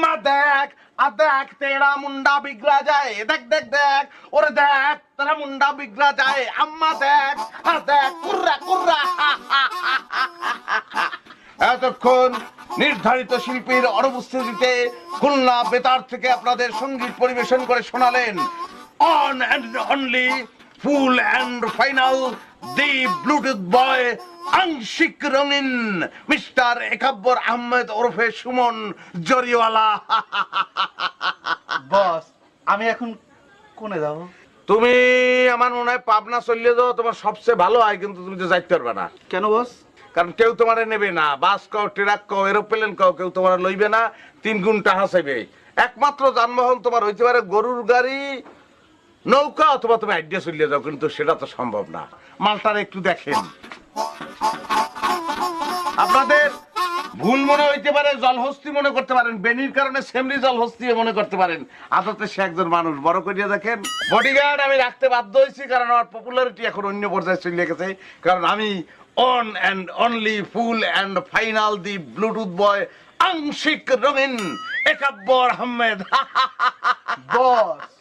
আম্মা দেখ দেখ তেরা মুন্ডা বিগড়া যায়, দেখ দেখ দেখ ওরে দেখ তেরা মুন্ডা বিগড়া যায়, আম্মা দেখ দেখ কুর্রা কুর্রা। এতক্ষণ নির্ধারিত শিল্পীর অনুপস্থিতিতে খুলনা বেতার থেকে আপনাদের সঙ্গীত পরিবেশন করে শোনালেন on and only full and final the Bluetooth boy আংশিক রঙিন মিস্টার একাব্বর আহমেদ ওরফে সুমন জরিওয়ালা। বস আমি এখন কোনে যাব? তুমি আমার মনে হয় পাবনা চলে যাও, তোমার সবচেয়ে ভালো হয়, কিন্তু তুমি তো যাইতে পারবে না। কেন বস? কারণ কেউ তোমার নেবে না, বাস কও, ট্রাক কও, এরোপ্লেন কও, কেউ তোমার লইবে না, 3 গুণ টাকা চাইবে। একমাত্র যানবাহন তোমার হইতে পারে গরুর গাড়ি, নৌকা, অথবা তুমি আইডিয়া চলিয়ে যাও, কিন্তু সেটা তো সম্ভব না। মালটার একটু দেখেন, আপনাদের ভুল মনে হইতে পারে, জলহস্তি মনে করতে পারেন, বেনির কারণে সেমরি জলহস্তি মনে করতে পারেন, আদতে সে একজন মানুষ। বড় করিয়া দেখেন। বডিগার্ড আমি রাখতে বাধ্য হয়েছি, কারণ আমার পপুলারিটি এখন অন্য পর্যায়ে চলে গেছে, কারণ আমি on and only full and final the Bluetooth boy আংশিক রঙিন একাব্বর আহমেদ। বস